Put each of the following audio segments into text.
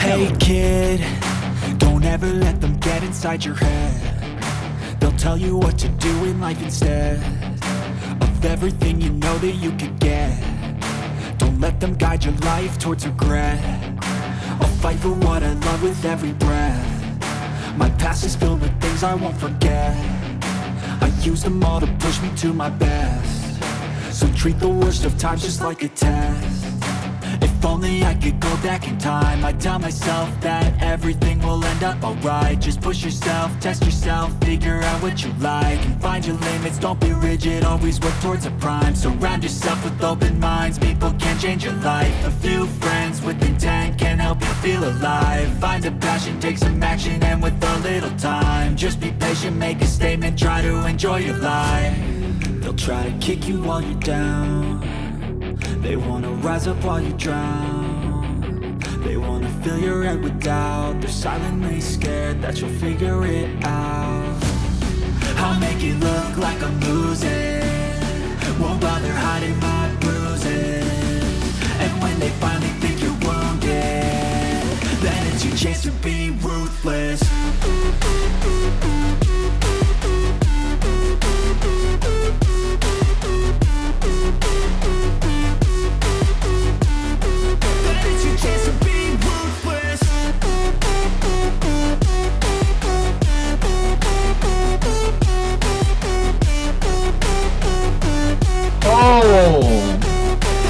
Hey kid, don't ever let them get inside your head. They'll tell you what to do in life instead of everything you know that you could get. Don't let them guide your life towards regret. I'll fight for what I love with every breath. My past is filled with things I won't forget. I use them all to push me to my best. So treat the worst of times just like a test. If only I could go back in time, I'd tell myself that everything will end up alright. Just push yourself, test yourself, figure out what you like, and find your limits, don't be rigid, always work towards a prime. Surround yourself with open minds, people can change your life. A few friends with intent can help you feel alive. Find a passion, take some action, and with a little time, just be patient, make a statement, try to enjoy your life. They'll try to kick you while you're down. They wanna rise up while you drown. They wanna fill your head with doubt. They're silently scared that you'll figure it out. I'll make it look like I'm losing, won't bother hiding my bruises. And when they finally think you're wounded, then it's your chance to be ruthless.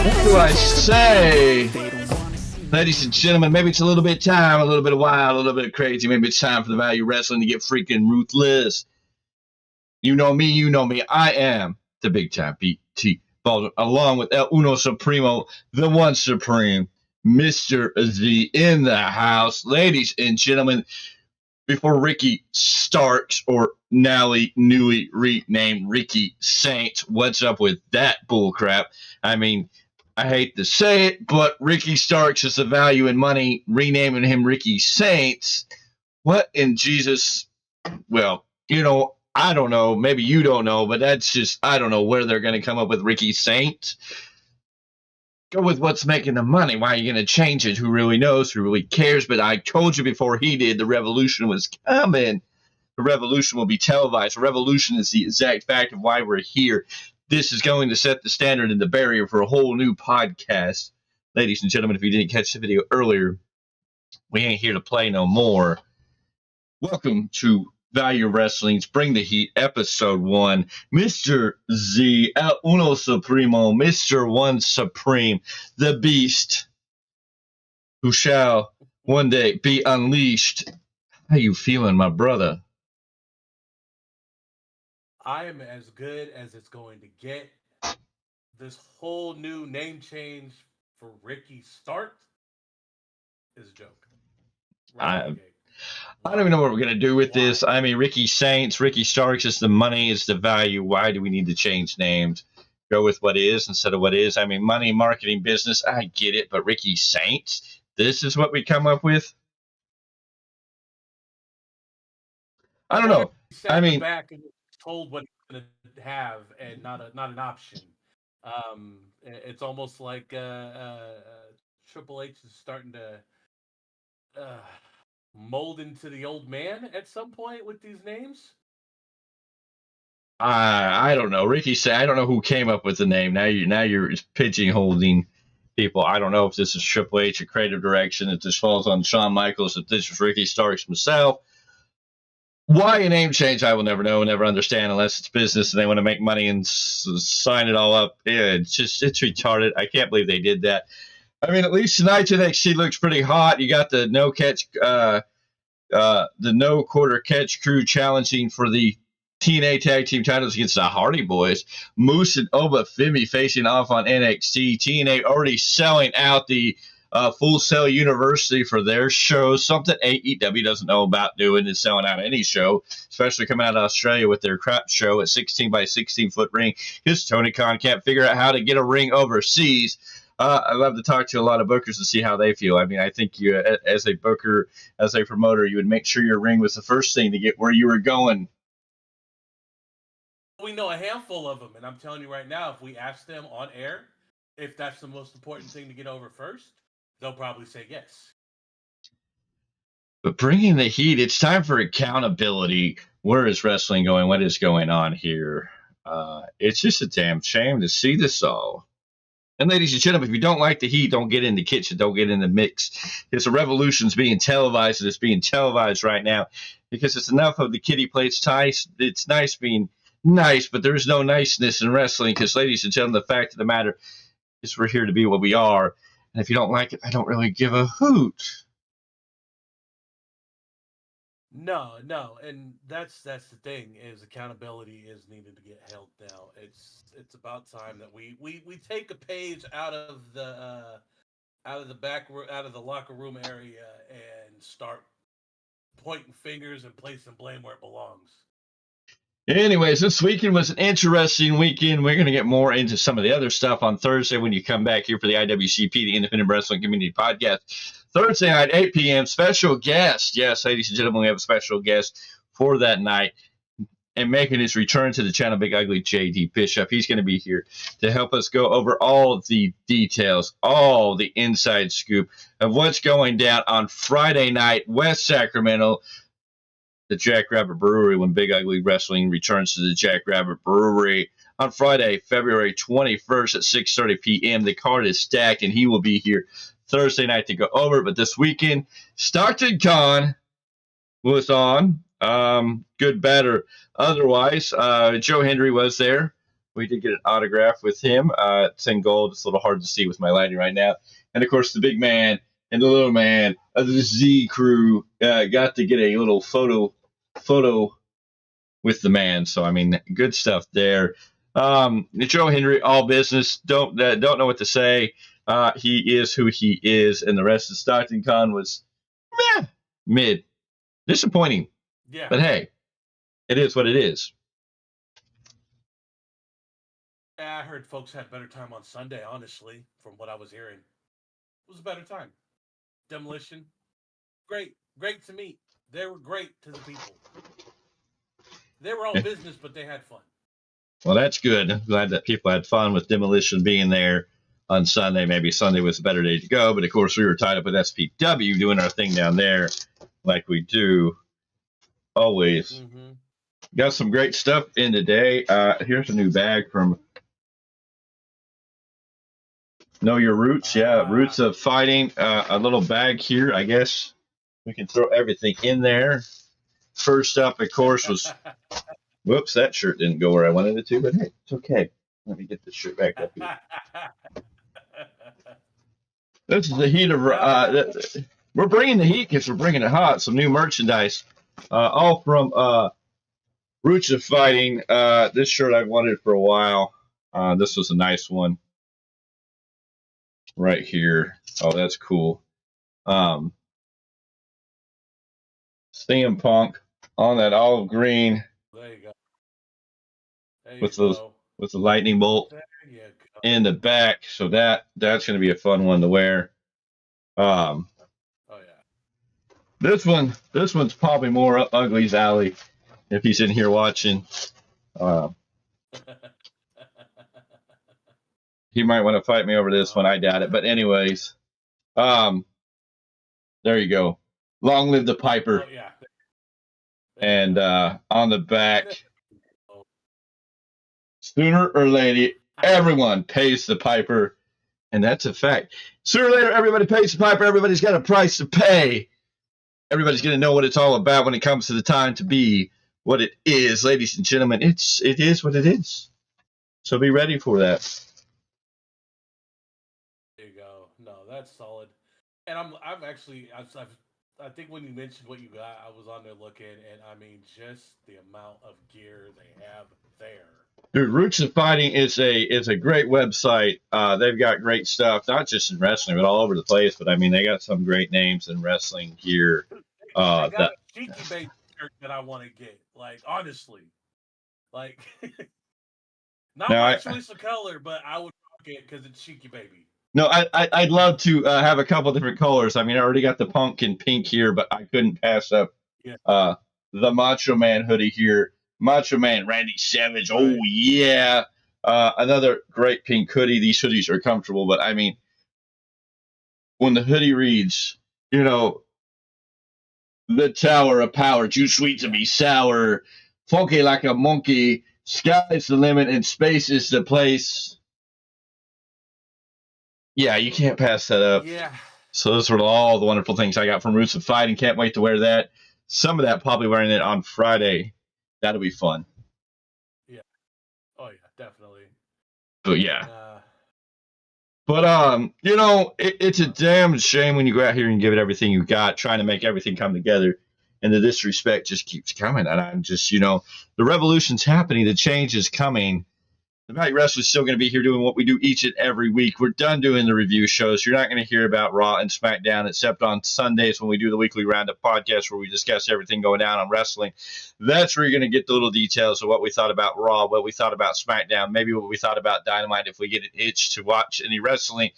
What do I say? Ladies and gentlemen, maybe it's a little bit time, a little bit of wild, a little bit crazy. Maybe it's time for the Value Wrestling to get freaking ruthless. You know me. I am the big time BT Baldwin, along with El Uno Supremo, the one supreme, Mr. Z in the house. Ladies and gentlemen, before Ricky Starks, or newly renamed Ricky Saints, what's up with that bullcrap? I mean, I hate to say it, but Ricky Starks is the value in money. Renaming him Ricky Saints, what in Jesus? Well, I don't know. Maybe you don't know, but that's just, I don't know where they're going to come up with Ricky Saints. Go with what's making the money. Why are you going to change it? Who really knows? Who really cares? But I told you before he did, the revolution was coming. The revolution will be televised. The revolution is the exact fact of why we're here. This is going to set the standard and the barrier for a whole new podcast. Ladies and gentlemen, if you didn't catch the video earlier, we ain't here to play no more. Welcome to Value Wrestling's Bring the Heat, Episode 1. Mr. Z, El Uno Supremo, Mr. One Supreme, the Beast, who shall one day be unleashed. How you feeling, my brother? I am as good as it's going to get. This whole new name change for Ricky Starks is a joke. I don't even know what we're going to do with this. I mean, Ricky Saints, Ricky Starks is the money, is the value. Why do we need to change names? Go with what is instead of what is. I mean, money, marketing, business, I get it. But Ricky Saints, this is what we come up with? I don't know. I mean, back and told what he's going to have and not an option. It's almost like Triple H is starting to mold into the old man at some point with these names. I don't know. Ricky said, I don't know who came up with the name. Now you're pigeonholing people. I don't know if this is Triple H, a creative direction, if this falls on Shawn Michaels, if this is Ricky Starks himself. Why a name change, I will never know, never understand, unless it's business and they want to make money and sign it all up. Yeah, it's retarded. I can't believe they did that. I mean, at least tonight's NXT looks pretty hot. You got the no quarter catch crew challenging for the TNA Tag Team titles against the Hardy Boys. Moose and Oba Femi facing off on NXT. TNA already selling out the Full Sail University for their show. Something AEW doesn't know about doing is selling out any show, especially coming out of Australia with their crap show at 16 by 16 foot ring. Because Tony Khan can't figure out how to get a ring overseas. I love to talk to a lot of bookers to see how they feel. I mean, I think you, as a booker, as a promoter, you would make sure your ring was the first thing to get where you were going. We know a handful of them, and I'm telling you right now, if we ask them on air if that's the most important thing to get over first, they'll probably say yes. But bringing the heat, it's time for accountability. Where is wrestling going? What is going on here? It's just a damn shame to see this all. And ladies and gentlemen, if you don't like the heat, don't get in the kitchen. Don't get in the mix. It's a revolution's being televised, and it's being televised right now because it's enough of the kiddie plates. It's nice being nice, but there is no niceness in wrestling because, ladies and gentlemen, the fact of the matter is we're here to be what we are. And if you don't like it, I don't really give a hoot. No, and that's the thing is accountability is needed to get held now. It's about time that we take a page out of the out of the locker room area and start pointing fingers and placing blame where it belongs. Anyways, this weekend was an interesting weekend. We're going to get more into some of the other stuff on Thursday when you come back here for the IWCP, the Independent Wrestling Community Podcast. Thursday night, 8 p.m., special guest. Yes, ladies and gentlemen, we have a special guest for that night. And making his return to the channel, Big Ugly J.D. Bishop. He's going to be here to help us go over all the details, all the inside scoop of what's going down on Friday night, West Sacramento, the Jackrabbit Brewery, when Big Ugly Wrestling returns to the Jackrabbit Brewery on Friday, February 21st at 6:30 p.m. The card is stacked, and he will be here Thursday night to go over it. But this weekend, Stockton Con was on. Good, better. Otherwise, Joe Hendry was there. We did get an autograph with him. It's in gold. It's a little hard to see with my lighting right now. And, of course, the big man and the little man of the Z crew got to get a little photo with the man. So, I mean, good stuff there. Joe Hendry, all business. Don't know what to say. He is who he is. And the rest of Stockton Con was mid. Disappointing. Yeah. But hey, it is what it is. I heard folks had a better time on Sunday, honestly, from what I was hearing. It was a better time. Demolition, great to meet. They were great to the people. They were all business, but they had fun. Well, that's good. I'm glad that people had fun with Demolition being there on Sunday. Maybe Sunday was a better day to go, but of course we were tied up with SPW doing our thing down there like we do always. Mm-hmm. Got some great stuff in today. Here's a new bag from Know Your Roots. Yeah, Roots of Fighting. A little bag here, I guess. We can throw everything in there. First up, of course, was... Whoops, that shirt didn't go where I wanted it to, but hey, it's okay. Let me get this shirt back up here. This is the heat of... we're bringing the heat because we're bringing it hot. Some new merchandise. All from Roots of Fighting. This shirt I've wanted for a while. This was a nice one. Right here. Oh, that's cool. CM Punk on that olive green. There you go. With the lightning bolt in the back. So that's going to be a fun one to wear. Oh yeah. This one's probably more up Ugly's alley if he's in here watching. He might want to fight me over this one. I doubt it. But anyways, there you go. Long live the Piper. Oh, yeah. And on the back, sooner or later, everyone pays the Piper. And that's a fact. Sooner or later, everybody pays the Piper. Everybody's got a price to pay. Everybody's going to know what it's all about when it comes to the time to be what it is. Ladies and gentlemen, it is what it is. So be ready for that. There you go. No, that's solid. And I've actually I think when you mentioned what you got, I was on there looking, and I mean, just the amount of gear they have there. Dude, Roots of Fighting is a great website. They've got great stuff, not just in wrestling, but all over the place. But I mean, they got some great names in wrestling gear. I got a Cheeky Baby shirt that I want to get. Like, honestly, like, not my choice of color, but I would rock it because it's Cheeky Baby. No, I'd love to have a couple different colors. I mean, I already got the punk and pink here, but I couldn't pass up the Macho Man hoodie here. Macho Man Randy Savage. Oh, yeah. Another great pink hoodie. These hoodies are comfortable, but I mean, when the hoodie reads, The Tower of Power, too sweet to be sour, funky like a monkey, sky's the limit and space is the place. Yeah, you can't pass that up. Yeah. So those were all the wonderful things I got from Roots of Fighting. Can't wait to wear that. Some of that probably wearing it on Friday. That'll be fun. Yeah. Oh yeah, definitely. But yeah. But you know, it's a damn shame when you go out here and give it everything you got, trying to make everything come together, and the disrespect just keeps coming. And I'm just, you know, the revolution's happening, the change is coming. The Value Wrestling is still going to be here doing what we do each and every week. We're done doing the review shows. You're not going to hear about Raw and SmackDown except on Sundays when we do the weekly roundup podcast where we discuss everything going down on wrestling. That's where you're going to get the little details of what we thought about Raw, what we thought about SmackDown, maybe what we thought about Dynamite if we get an itch to watch any wrestling.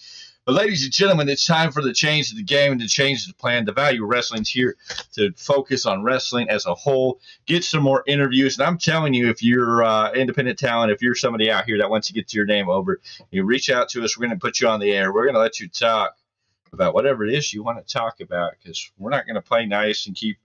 But ladies and gentlemen, it's time for the change of the game and to change the plan. The Value Wrestling's here to focus on wrestling as a whole, get some more interviews. And I'm telling you, if you're independent talent, if you're somebody out here that wants to get your name over, you reach out to us. We're going to put you on the air. We're going to let you talk about whatever it is you want to talk about, because we're not going to play nice and keep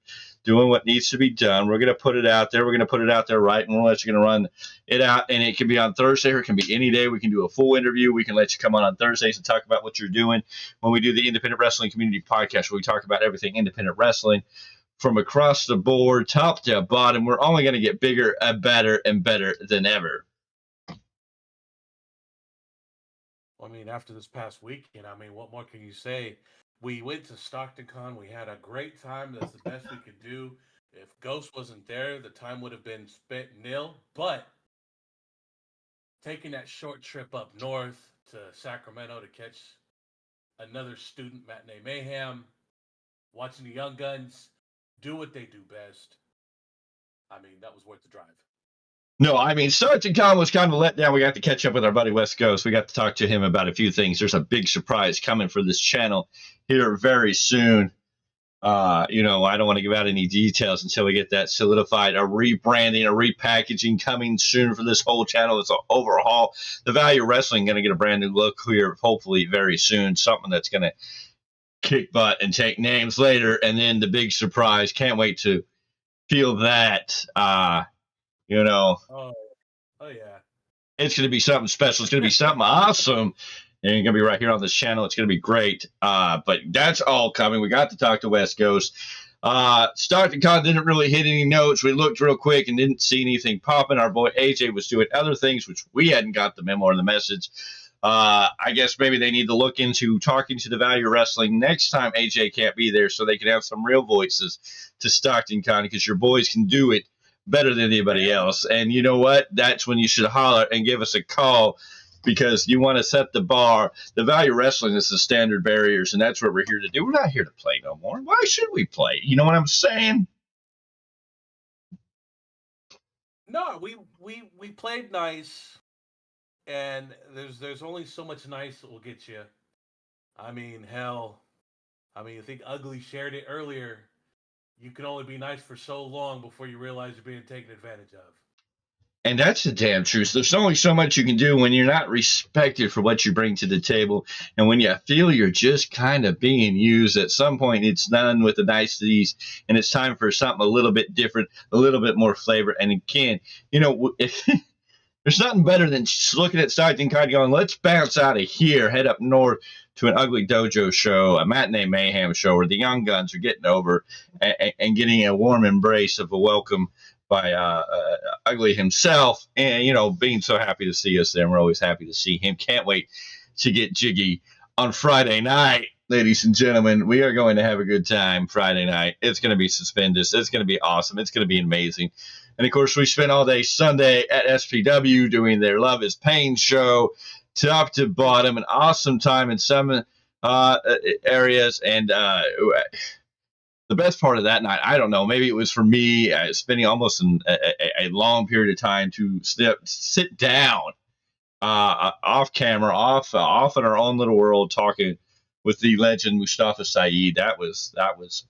doing what needs to be done. We're going to put it out there. We're going to put it out there right, and we're going to run it out. And it can be on Thursday or it can be any day. We can do a full interview. We can let you come on Thursdays and talk about what you're doing when we do the Independent Wrestling Community Podcast, where we talk about everything independent wrestling from across the board, top to bottom. We're only going to get bigger and better than ever. I mean, after this past weekend, I mean, what more can you say? We went to Stockton Con. We had a great time. That's the best we could do. If Ghost wasn't there, the time would have been spent nil. But taking that short trip up north to Sacramento to catch another student matinee mayhem, watching the Young Guns do what they do best, I mean, that was worth the drive. No, I mean, Sergeant Con was kind of let down. We got to catch up with our buddy West Coast. We got to talk to him about a few things. There's a big surprise coming for this channel here very soon. You know, I don't want to give out any details until we get that solidified. A rebranding, a repackaging coming soon for this whole channel. It's an overhaul. The Value Wrestling going to get a brand new look here, hopefully very soon. Something that's going to kick butt and take names later. And then the big surprise. Can't wait to feel that. You know, oh yeah, it's going to be something special. It's going to be something awesome. And you're going to be right here on this channel. It's going to be great. But that's all coming. We got to talk to West Coast. Stockton Con didn't really hit any notes. We looked real quick and didn't see anything popping. Our boy AJ was doing other things, which we hadn't got the memo or the message. I guess maybe they need to look into talking to the Value Wrestling next time AJ can't be there so they can have some real voices to Stockton Con, because your boys can do it better than anybody else. And you know what? That's when you should holler and give us a call, because you want to set the bar. The Value Wrestling is the standard barriers, and that's what we're here to do. We're not here to play no more. Why should we play? You know what I'm saying? No, we played nice, and there's only so much nice that will get you. I mean, hell, I mean, I think Ugly shared it earlier. You can only be nice for so long before you realize you're being taken advantage of. And that's the damn truth. There's only so much you can do when you're not respected for what you bring to the table. And when you feel you're just kind of being used, at some point it's done with the niceties and it's time for something a little bit different, a little bit more flavor. And again, you know, if there's nothing better than just looking at Stockton Con going, let's bounce out of here, head up north to an Ugly Dojo show, a Matinee Mayhem show where the Young Guns are getting over and getting a warm embrace of a welcome by Ugly himself, and you know, being so happy to see us there. And we're always happy to see him. Can't wait to get jiggy on Friday night, ladies and gentlemen. We are going to have a good time Friday night. It's going to be stupendous. It's going to be awesome. It's going to be amazing. And of course, we spent all day Sunday at SPW doing their Love is Pain show, top to bottom, an awesome time in some areas. And the best part of that night, I don't know, maybe it was for me spending almost a long period of time to sit down off camera, off in our own little world, talking with the legend Mustafa Saeed. That was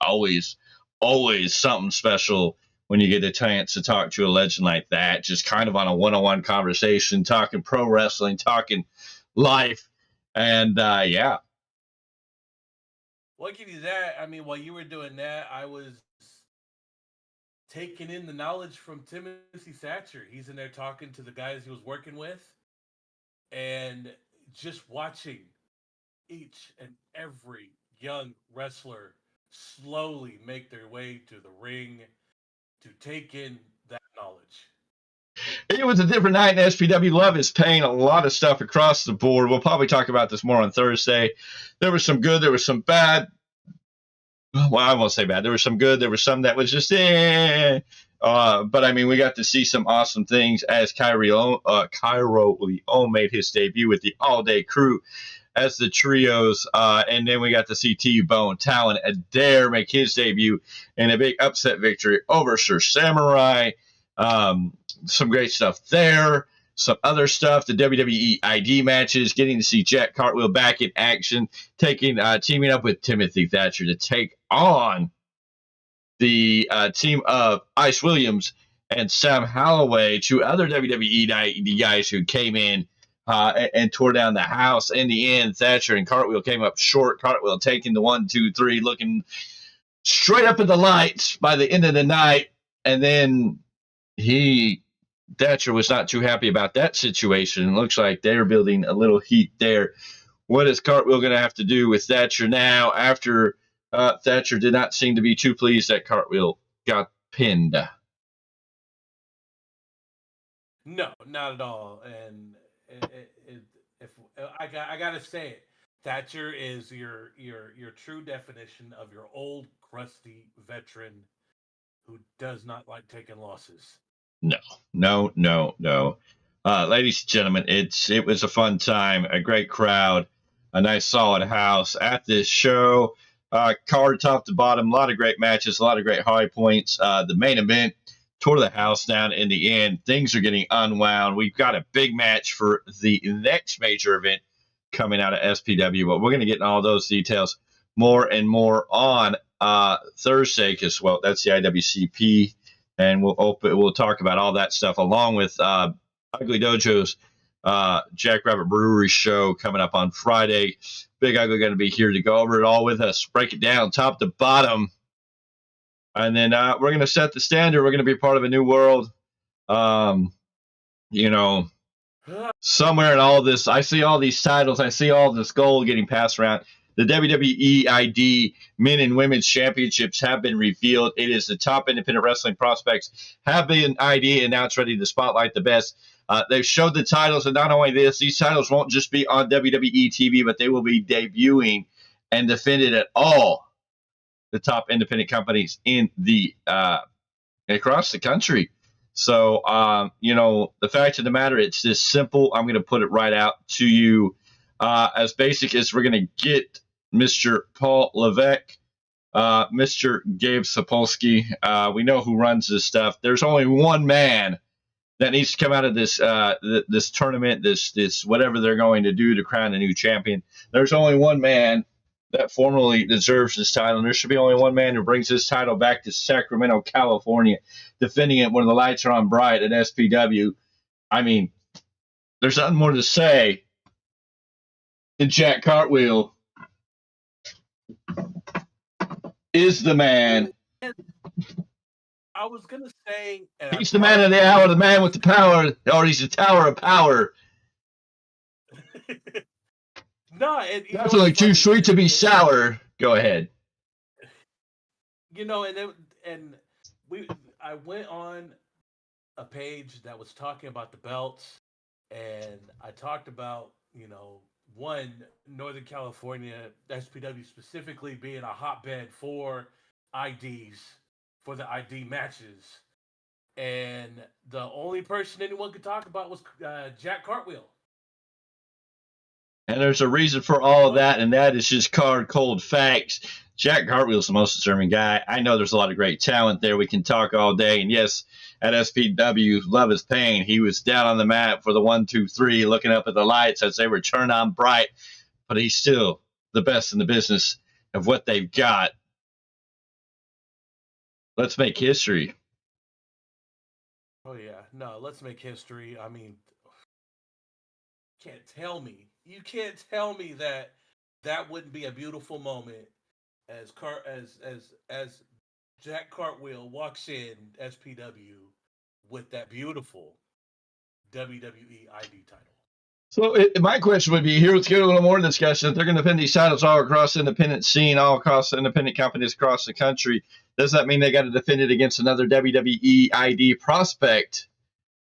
always something special when you get a chance to talk to a legend like that, just kind of on a one-on-one conversation, talking pro wrestling, talking life. And yeah, Well, I'll give you that. I mean, while you were doing that, I was taking in the knowledge from Timothy Thatcher. He's in there talking to the guys he was working with, and just watching each and every young wrestler slowly make their way to the ring to take in that knowledge. It was a different night in SPW. Love is paying a lot of stuff across the board. We'll probably talk about this more on Thursday. There was some good, there was some bad. Well, I won't say bad. There was some good, there was some that was just but I mean, we got to see some awesome things as Cairo Leon made his debut with the All Day Crew as the trios, and then we got to see T-Bone Talon Adair make his debut in a big upset victory over Sir Samurai. Some great stuff there. Some other stuff, the WWE ID matches, getting to see Jack Cartwheel back in action, teaming up with Timothy Thatcher to take on the team of Ice Williams and Sam Holloway, two other WWE ID guys who came in and tore down the house. In the end, Thatcher and Cartwheel came up short. Cartwheel taking the 1, 2, 3, looking straight up at the lights by the end of the night, and then Thatcher was not too happy about that situation. It looks like they're building a little heat there. What is Cartwheel going to have to do with Thatcher now after Thatcher did not seem to be too pleased that Cartwheel got pinned? No, not at all. And if I gotta say it, Thatcher is your true definition of your old crusty veteran who does not like taking losses. No. Ladies and gentlemen, it was a fun time, a great crowd, a nice solid house at this show. Card top to bottom, a lot of great matches, a lot of great high points. The main event tore the house down in the end. Things are getting unwound. We've got a big match for the next major event coming out of SPW, but we're going to get in all those details more and more on Thursday because, well, that's the IWCP, and we'll talk about all that stuff along with Ugly Dojo's Jackrabbit Brewery show coming up on Friday. Big Ugly going to be here to go over it all with us, break it down top to bottom. And then we're going to set the standard. We're going to be part of a new world. Somewhere in all this, I see all these titles. I see all this gold getting passed around. The WWE ID Men and Women's Championships have been revealed. It is the top independent wrestling prospects have been ID, and now it's ready to spotlight the best. They've showed the titles, and not only this, these titles won't just be on WWE TV, but they will be debuting and defended at all the top independent companies in the across the country. So, the fact of the matter, it's this simple. I'm going to put it right out to you. As basic as we're going to get Mr. Paul Levesque, Mr. Gabe Sapolsky. We know who runs this stuff. There's only one man that needs to come out of this this tournament, this whatever they're going to do to crown a new champion. There's only one man that formally deserves this title, and there should be only one man who brings this title back to Sacramento, California, defending it when the lights are on bright at SPW. I mean, there's nothing more to say than Jack Cartwheel is the man. I was gonna say He's the man of the hour, the man with the power, or he's the tower of power. No, that's like too sweet to be sour. Go ahead. I went on a page that was talking about the belts, and I talked about one, Northern California, SPW specifically being a hotbed for IDs, for the ID matches. And the only person anyone could talk about was Jack Cartwheel. And there's a reason for all of that, and that is just cold facts. Jack Cartwheel's the most deserving guy. I know there's a lot of great talent there. We can talk all day. And yes, at SPW, love is pain. He was down on the mat for the 1, 2, 3, looking up at the lights as they were turned on bright. But he's still the best in the business of what they've got. Let's make history. Oh, yeah. No, let's make history. I mean, you can't tell me that wouldn't be a beautiful moment as Jack Cartwheel walks in SPW with that beautiful WWE ID title. So my question would be, here, let's get a little more discussion. If they're going to defend these titles all across the independent scene, all across the independent companies across the country, does that mean they got to defend it against another WWE ID prospect?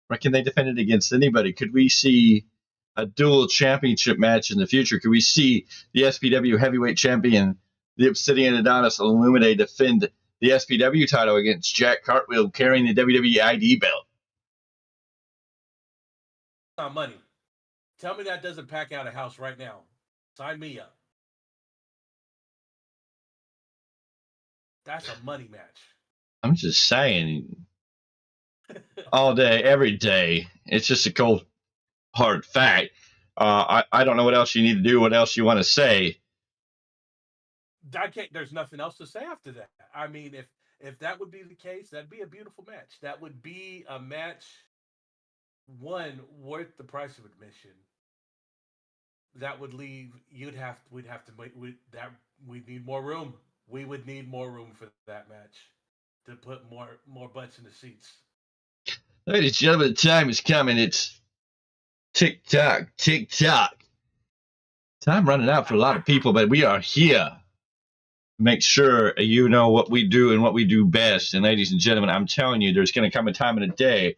Or can they defend it against anybody? Could we see a dual championship match in the future? Could we see the SPW heavyweight champion, the Obsidian Adonis Illuminae, defend the SPW title against Jack Cartwheel carrying the WWE ID belt? Not money. Tell me that doesn't pack out a house right now. Sign me up. That's a money match. I'm just saying, all day, every day. It's just a cold, hard fact. I don't know what else you need to do, what else you want to say. I can't. There's nothing else to say after that. I mean, if that would be the case, that'd be a beautiful match. That would be a match, one, worth the price of admission. That would leave. We'd have to make. We'd need more room. We would need more room for that match to put more butts in the seats. Ladies and gentlemen, the time is coming. It's tick tock, tick tock. Time running out for a lot of people, but we are here. Make sure you know what we do and what we do best. And ladies and gentlemen, I'm telling you, there's going to come a time in a day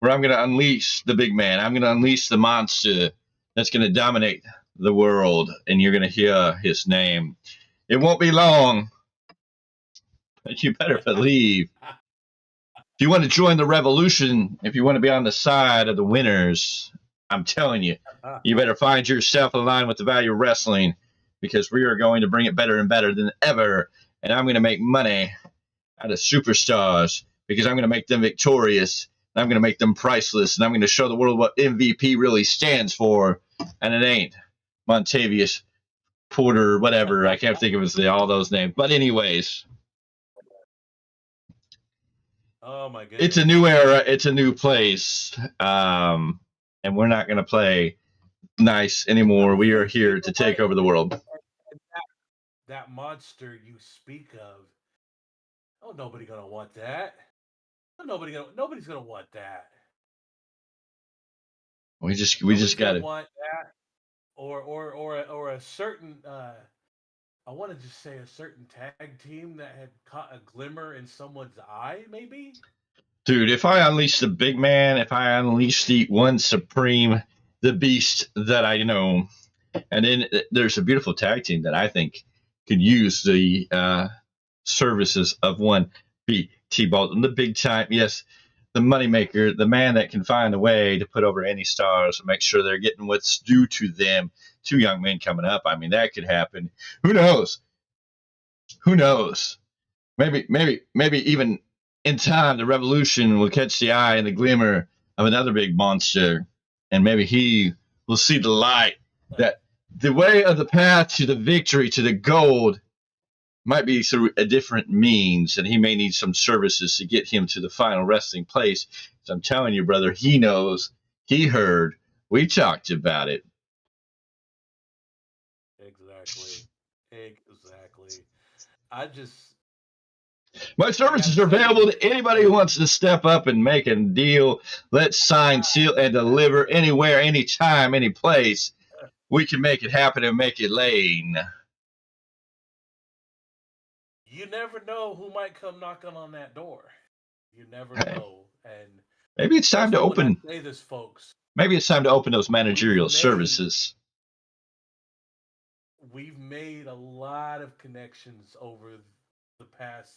where I'm going to unleash the big man. I'm going to unleash the monster that's going to dominate the world, and you're going to hear his name. It won't be long, but you better believe. If you want to join the revolution, if you want to be on the side of the winners, I'm telling you, you better find yourself in line with the value of wrestling, because we are going to bring it better and better than ever, and I'm going to make money out of superstars, because I'm going to make them victorious, and I'm going to make them priceless, and I'm going to show the world what MVP really stands for, and it ain't Montavious Porter, whatever. I can't think of all those names. But anyways, oh my goodness, it's a new era. It's a new place. And we're not going to play nice anymore. We are here to take over the world. That monster you speak of, oh, nobody's going to want that. Nobody's going to want that. We just got to want that, or a certain. I want to just say a certain tag team that had caught a glimmer in someone's eye, maybe. Dude, if I unleash the big man, if I unleash the one supreme, the beast that I know, and then there's a beautiful tag team that I think could use the services of one B.T. Bolton, the big time, yes, the moneymaker, the man that can find a way to put over any stars and make sure they're getting what's due to them. Two young men coming up. I mean, that could happen. Who knows? Who knows? Maybe even in time, the revolution will catch the eye and the glimmer of another big monster, and maybe he will see the light, that the way of the path to the victory, to the gold, might be through a different means, and he may need some services to get him to the final resting place. So I'm telling you, brother, he knows, he heard, we talked about it. Exactly. My services are available to anybody who wants to step up and make a deal. Let's sign, seal, and deliver anywhere, anytime, any place. We can make it happen and make it lane. You never know who might come knocking on that door. You never know. And maybe it's time to open. Say this, folks. Maybe it's time to open those managerial services. We've made a lot of connections over the past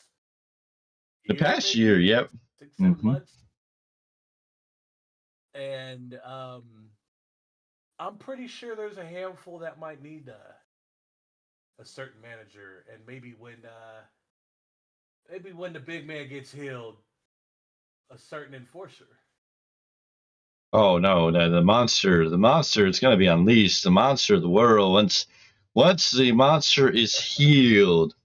year, yep. 6-7 months. And I'm pretty sure there's a handful that might need a certain manager, and maybe when the big man gets healed, a certain enforcer. Oh no, the monster is going to be unleashed. The monster of the world. Once the monster is healed,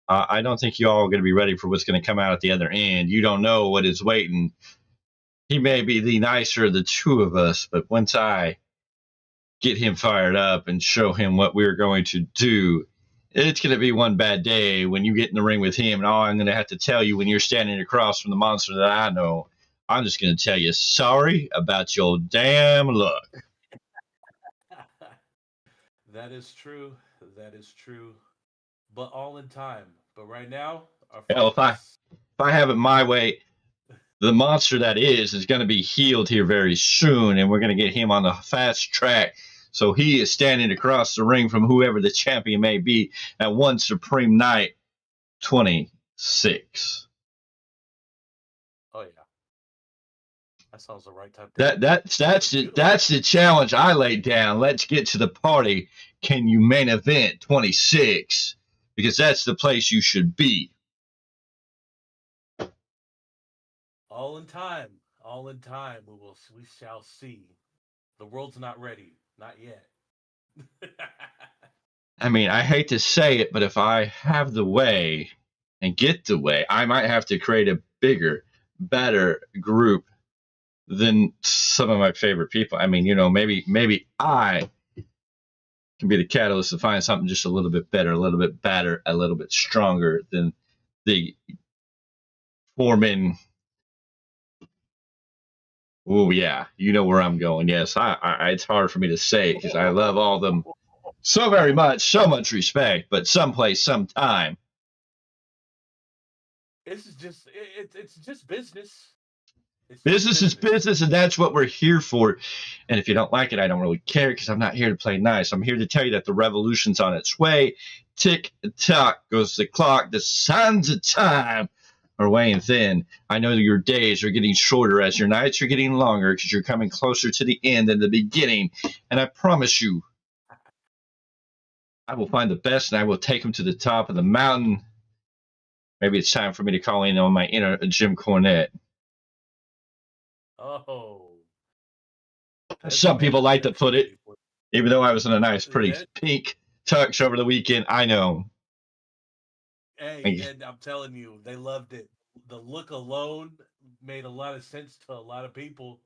I don't think you all are going to be ready for what's going to come out at the other end. You don't know what is waiting. He may be the nicer of the two of us, but once I get him fired up and show him what we're going to do, it's going to be one bad day when you get in the ring with him, and all I'm going to have to tell you when you're standing across from the monster that I know, I'm just going to tell you sorry about your damn luck. That is true. That is true. But all in time. But right now, our Hell, focus. if I have it my way, the monster that is going to be healed here very soon, and we're going to get him on the fast track. So he is standing across the ring from whoever the champion may be at One Supreme Night 26. Oh yeah, that sounds the right type. That's the challenge I laid down. Let's get to the party. Can you main event 26? Because that's the place you should be. All in time. All in time. We shall see. The world's not ready. Not yet. I mean, I hate to say it, but if I have the way and get the way, I might have to create a bigger, better group than some of my favorite people. I mean, maybe I can be the catalyst to find something just a little bit better, a little bit better, a little bit stronger than the Foreman. Oh yeah, you know where I'm going. Yes, I it's hard for me to say because I love all of them so very much, so much respect, but someplace, sometime. It's just business. Business is business, and that's what we're here for. And if you don't like it, I don't really care because I'm not here to play nice. I'm here to tell you that the revolution's on its way. Tick tock goes the clock. The sands of time are weighing thin. I know that your days are getting shorter as your nights are getting longer because you're coming closer to the end than the beginning. And I promise you, I will find the best and I will take them to the top of the mountain. Maybe it's time for me to call in on my inner Jim Cornette. Oh. Some people like to put it, even though I was in a nice, pretty pink tux over the weekend. I know. Hey, and I'm telling you, they loved it. The look alone made a lot of sense to a lot of people.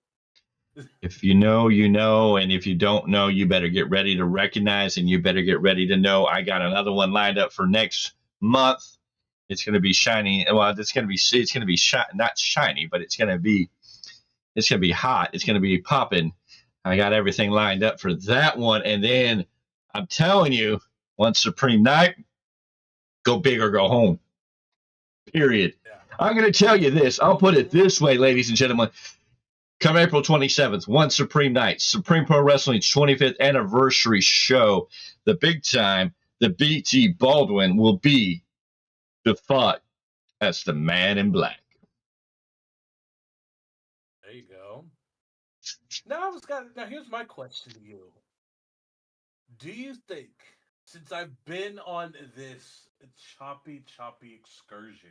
If you know, you know, and if you don't know, you better get ready to recognize, and you better get ready to know. I got another one lined up for next month. It's going to be shiny. Well, it's going to be not shiny, but it's going to be hot. It's going to be popping. I got everything lined up for that one, and then I'm telling you, One Supreme Night, go big or go home. Period. Yeah. I'm going to tell you this. I'll put it this way, ladies and gentlemen. Come April 27th, One Supreme Night, Supreme Pro Wrestling's 25th anniversary show. The big time, the BT Baldwin will be the fuck as the Man in Black. There you go. Now here's my question to you. Do you think, since I've been on this choppy excursion,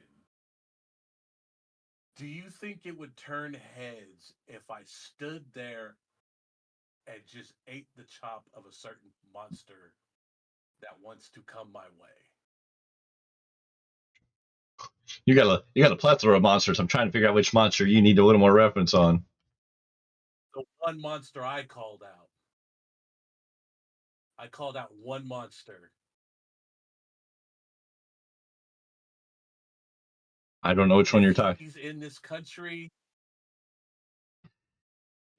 do you think it would turn heads if I stood there and just ate the chop of a certain monster that wants to come my way? You got a plethora of monsters. I'm trying to figure out which monster you need a little more reference on. The one monster I called out. I called out one monster. I don't know which one you're talking. He's in this country.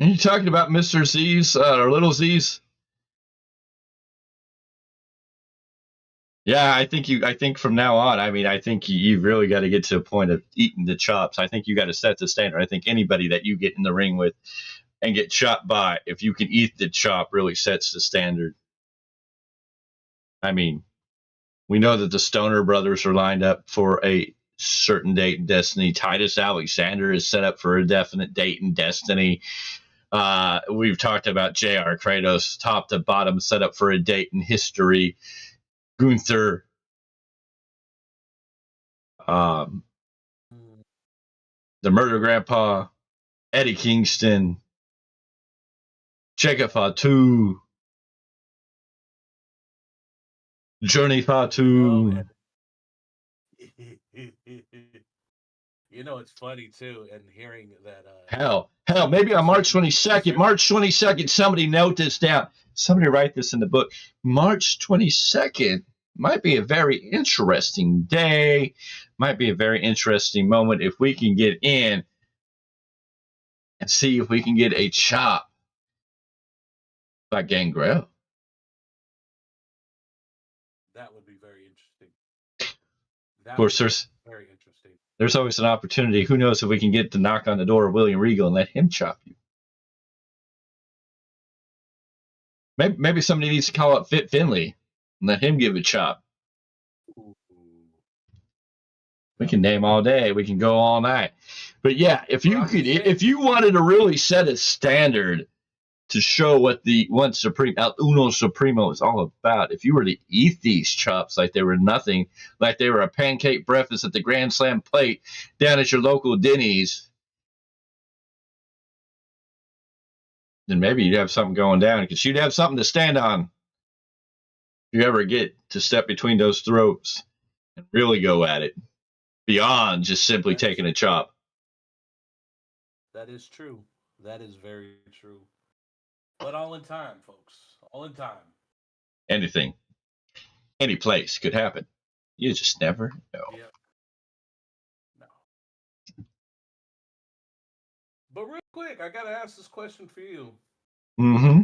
Are you talking about Mr. Z's or Little Z's? Yeah, I think from now on, I think you've really got to get to a point of eating the chops. I think you got to set the standard. I think anybody that you get in the ring with and get chopped by, if you can eat the chop, really sets the standard. I mean, we know that the Stoner brothers are lined up for a certain date in Destiny. Titus Alexander is set up for a definite date in Destiny. We've talked about JR Kratos, top to bottom, set up for a date in history. Gunther, the Murder Grandpa, Eddie Kingston, Jacob Fatu, Journey Fatu. It's funny too, and hearing that. Hell, maybe on March 22nd, somebody note this down. Somebody write this in the book. March 22nd, Might be a very interesting day. Might be a very interesting moment if we can get in and see if we can get a chop by Gangrel. That would be very interesting. Of course, very interesting. There's always an opportunity. Who knows if we can get to knock on the door of William Regal and let him chop you. Maybe somebody needs to call up Fit Finley and let him give a chop. Ooh. We can name all day. We can go all night. But yeah, if you wanted to really set a standard to show what the Uno Supremo is all about, if you were to eat these chops like they were nothing, like they were a pancake breakfast at the Grand Slam plate down at your local Denny's, then maybe you'd have something going down because you'd have something to stand on if you ever get to step between those throats and really go at it beyond just simply taking a chop. That is true. That is very true. But all in time, folks. All in time. Anything, any place could happen. You just never know. Yep. No. But real quick, I gotta ask this question for you. Mm-hmm.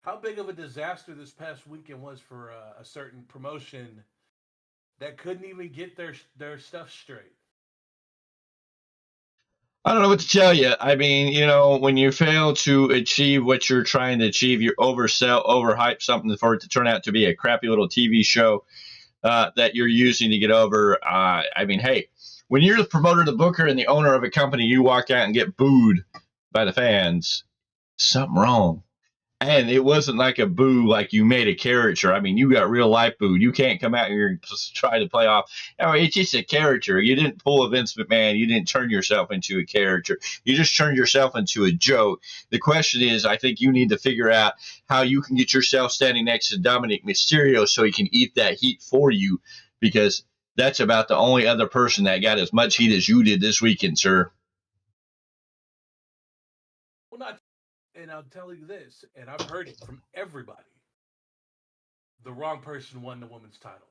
How big of a disaster this past weekend was for a certain promotion that couldn't even get their stuff straight? I don't know what to tell you. I mean, when you fail to achieve what you're trying to achieve, you overhype something for it to turn out to be a crappy little TV show that you're using to get over. I mean, hey, when you're the promoter, the booker, and the owner of a company, you walk out and get booed by the fans, something wrong. And it wasn't like a boo like you made a character. I mean, you got real life booed. You can't come out here and try to play off. Oh, it's just a character. You didn't pull a Vince McMahon. You didn't turn yourself into a character. You just turned yourself into a joke. The question is, I think you need to figure out how you can get yourself standing next to Dominic Mysterio so he can eat that heat for you, because that's about the only other person that got as much heat as you did this weekend, sir. Well, not. And I'll tell you this, and I've heard it from everybody. The wrong person won the women's title.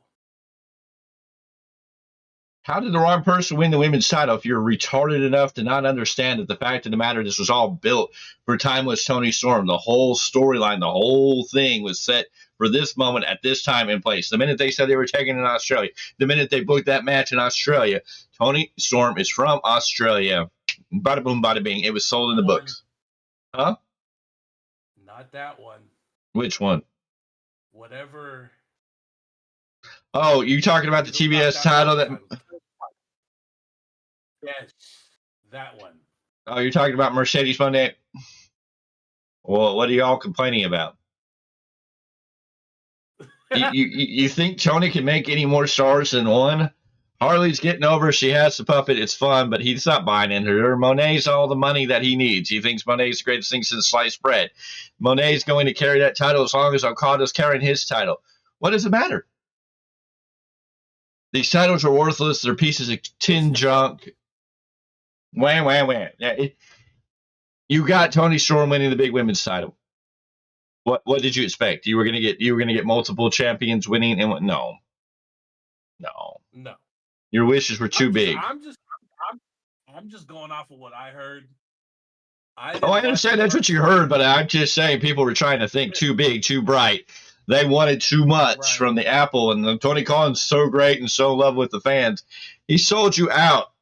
How did the wrong person win the women's title if you're retarded enough to not understand that the fact of the matter, this was all built for timeless Toni Storm? The whole storyline, the whole thing was set for this moment at this time in place. The minute they said they were taking it in Australia, the minute they booked that match in Australia, Toni Storm is from Australia. Bada boom, bada bing. It was sold in the books. Huh? Not that one. Which one? Whatever. Oh, you talking about the TBS title that? Yes, that one. Oh, you're talking about Mercedes Moné. Well, what are y'all complaining about? you think Toni can make any more stars than one? Harley's getting over. She has the puppet. It's fun, but he's not buying into her. Monet's all the money that he needs. He thinks Monet's the greatest thing since sliced bread. Monet's going to carry that title as long as Okada's carrying his title. What does it matter? These titles are worthless. They're pieces of tin junk. Wham, wham, wham. Yeah, you got Toni Storm winning the big women's title. What did you expect? You were gonna get multiple champions winning, and no. Your wishes were too big. I'm just going off of what I heard. I understand that's what you heard, but I'm just saying people were trying to think too big, too bright. They wanted too much from the apple, and Tony Khan's so great and so loved with the fans. He sold you out.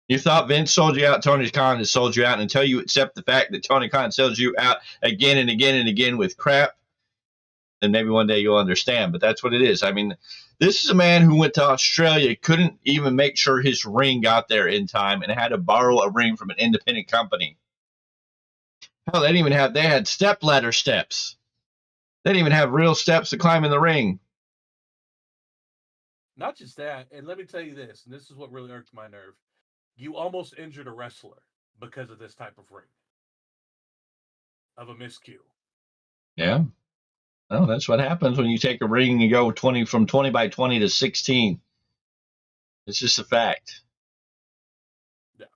You thought Vince sold you out. Tony Khan has sold you out. And until you accept the fact that Tony Khan sells you out again and again and again with crap, then maybe one day you'll understand. But that's what it is. I mean, this is a man who went to Australia, couldn't even make sure his ring got there in time, and had to borrow a ring from an independent company. Hell, they had stepladder steps. They didn't even have real steps to climb in the ring. Not just that, and let me tell you this, and this is what really irked my nerve. You almost injured a wrestler because of this type of ring. Of a miscue. Yeah. No, that's what happens when you take a ring and you go from 20 by 20 to 16. It's just a fact. Yeah.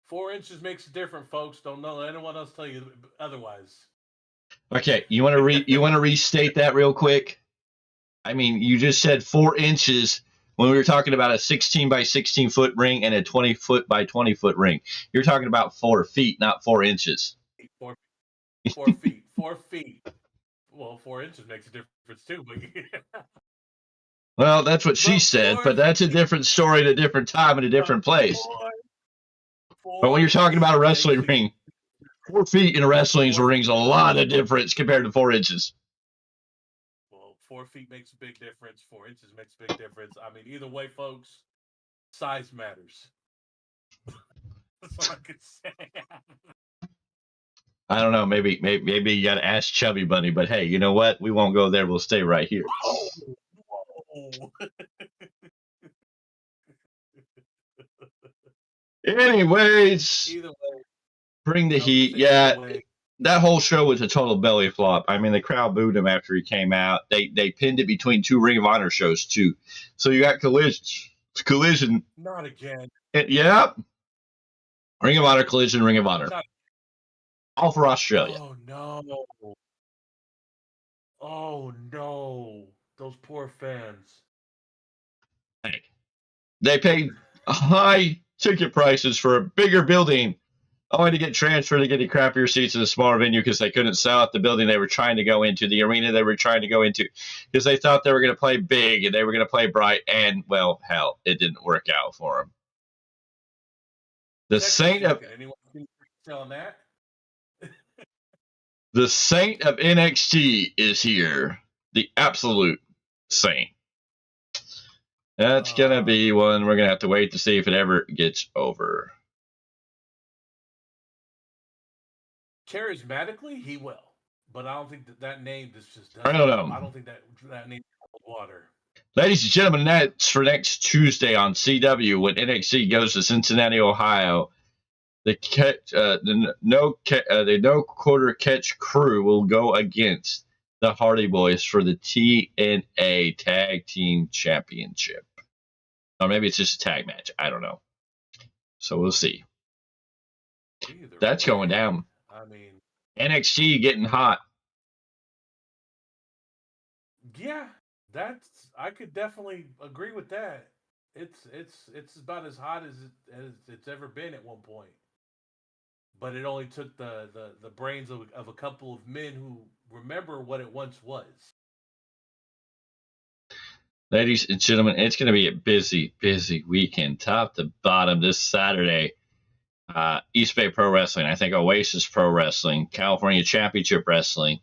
4 inches makes a difference, folks. Don't know anyone else tell you otherwise. Okay, you want to restate that real quick? I mean, you just said 4 inches when we were talking about a 16 by 16 foot ring and a 20 foot by 20 foot ring. You're talking about 4 feet, not 4 inches. 4, 4 feet. 4 feet. Well, 4 inches makes a difference too, but Well, that's what she but said, four but that's a feet, different story at a different time in a but different place. four, But when four you're talking about a feet makes wrestling a ring, 4 feet in a wrestling four. ring's a lot of difference compared to 4 inches. Well, 4 feet makes a big difference. 4 inches makes a big difference. I mean, either way, folks, size matters. That's all I can say. I don't know. Maybe you got to ask Chubby Bunny, but hey, you know what? We won't go there. We'll stay right here. Whoa, whoa. Anyways, Either way, bring the I was gonna heat. say either Yeah, way. that whole show was a total belly flop. I mean, the crowd booed him after he came out. They pinned it between 2 Ring of Honor shows too. So you got collision. Not again. Yeah, Ring of Honor, collision, Ring of Honor, Not. all for Australia. Oh no. Oh no. Those poor fans. Hey, they paid high ticket prices for a bigger building, only to get transferred to getting crappier seats in a smaller venue because they couldn't sell out the building they were trying to go into, the arena they were trying to go into, because they thought they were going to play big and they were going to play bright. And, well, hell, it didn't work out for them. The Texas saint of Chicken. Anyone selling that? the saint of NXT is here. The absolute saint. That's going to be one we're going to have to wait to see if it ever gets over. Charismatically, he will. But I don't think that name just doesn't. I don't know. I don't think that name holds water. Ladies and gentlemen, that's for next Tuesday on CW when NXT goes to Cincinnati, Ohio. The no quarter catch crew will go against the Hardy Boys for the TNA Tag Team Championship. Or maybe it's just a tag match. I don't know. So we'll see. That's going down. I mean, NXT getting hot. Yeah, I could definitely agree with that. It's about as hot as it's ever been at one point. But it only took the brains of a couple of men who remember what it once was. Ladies and gentlemen, it's going to be a busy, busy weekend, top to bottom this Saturday. East Bay Pro Wrestling, I think Oasis Pro Wrestling, California Championship Wrestling,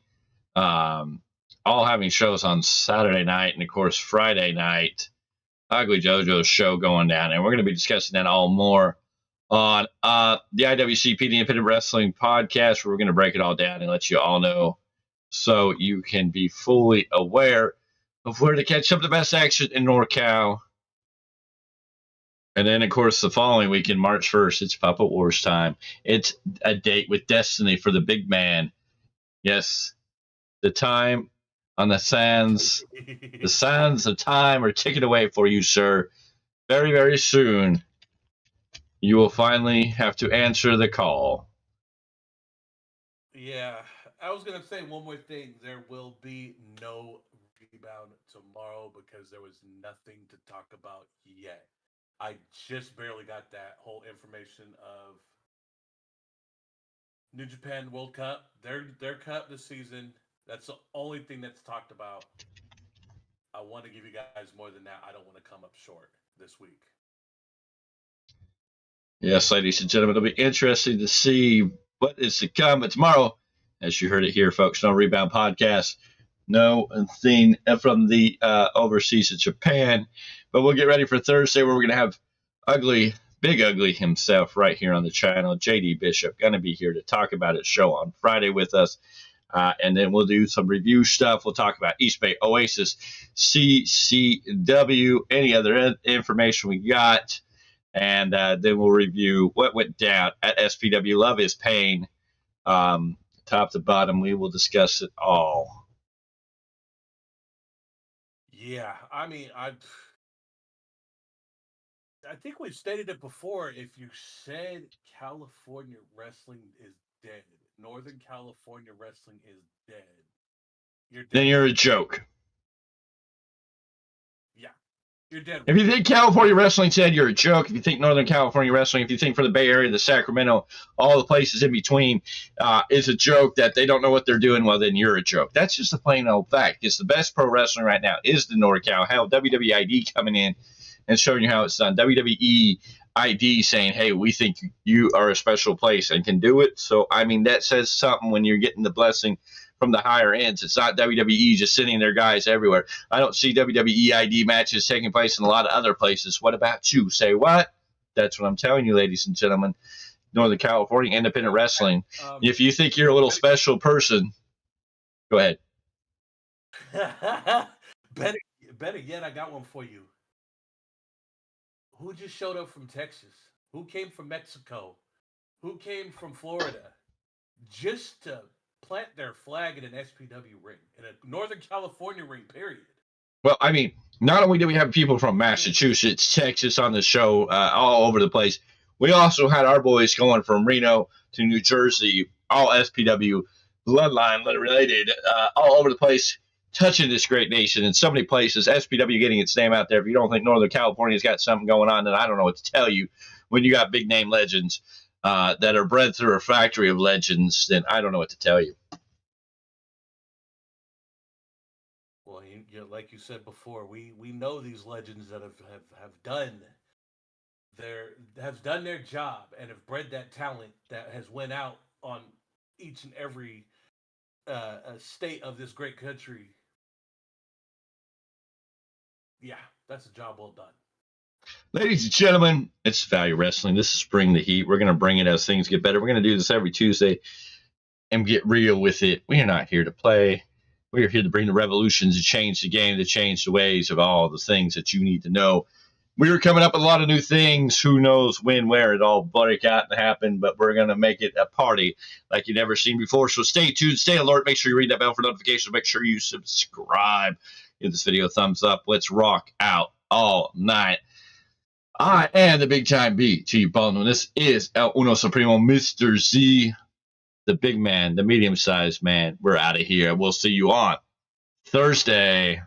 all having shows on Saturday night, and of course Friday night, Ugly JoJo's show going down, and we're going to be discussing that all more on the IWCP, the Independent Wrestling Podcast, where we're going to break it all down and let you all know so you can be fully aware of where to catch up the best action in NorCal. And then, of course, the following weekend, March 1st, it's Puppet Wars time. It's a date with Destiny for the big man. Yes, the time on the sands of time are ticking away for you, sir. Very, very soon, you will finally have to answer the call. Yeah, I was gonna say one more thing. There will be no rebound tomorrow because there was nothing to talk about yet. I just barely got that whole information of New Japan World Cup. Their cup this season. That's the only thing that's talked about. I want to give you guys more than that. I don't want to come up short this week. Yes, ladies and gentlemen, it'll be interesting to see what is to come. But tomorrow, as you heard it here, folks, no rebound podcast, no thing from the overseas of Japan. But we'll get ready for Thursday, where we're going to have Big Ugly himself right here on the channel. JD Bishop going to be here to talk about his show on Friday with us. And then we'll do some review stuff. We'll talk about East Bay Oasis, CCW, any other information we got. And then we'll review what went down at SPW. Love is Pain. Top to bottom, we will discuss it all. Yeah, I mean, I think we've stated it before. If you said California wrestling is dead, Northern California wrestling is dead. You're dead. Then you're a joke. Yeah, you're dead. If you think California wrestling's dead, you're a joke. If you think Northern California wrestling, if you think for the Bay Area, the Sacramento, all the places in between is a joke that they don't know what they're doing, well, then you're a joke. That's just a plain old fact. It's the best pro wrestling right now is the NorCal. Hell, WWE ID coming in and showing you how it's done. WWE ID saying, hey, we think you are a special place and can do it. So, I mean, that says something when you're getting the blessing from the higher ends. It's not WWE just sending their guys everywhere. I don't see WWE ID matches taking place in a lot of other places. What about you? Say what? That's what I'm telling you, ladies and gentlemen. Northern California independent wrestling. If you think you're a little special person, go ahead. Better yet, I got one for you. Who just showed up from Texas? Who came from Mexico? Who came from Florida? Just to plant their flag in an SPW ring, in a Northern California ring, period. Well, I mean, not only do we have people from Massachusetts, Texas on the show, all over the place, we also had our boys going from Reno to New Jersey, all SPW bloodline related, all over the place, touching this great nation in so many places. SPW getting its name out there. If you don't think Northern California's got something going on, then I don't know what to tell you. When you got big name legends that are bred through a factory of legends, then I don't know what to tell you. Well, like you said before, we know these legends that have done their job and have bred that talent that has went out on each and every state of this great country. Yeah, that's a job well done. Ladies and gentlemen, it's Value Wrestling. This is Bring the Heat. We're going to bring it as things get better. We're going to do this every Tuesday and get real with it. We are not here to play. We are here to bring the revolutions, to change the game, to change the ways of all the things that you need to know. We are coming up with a lot of new things. Who knows when, where it all break out and happen, but we're going to make it a party like you've never seen before. So stay tuned, stay alert. Make sure you ring that bell for notifications. Make sure you subscribe. Give this video a thumbs up. Let's rock out all night. I am the big time B to you, Baldwin. This is El Uno Supremo, Mr. Z, the big man, the medium sized man. We're out of here. We'll see you on Thursday.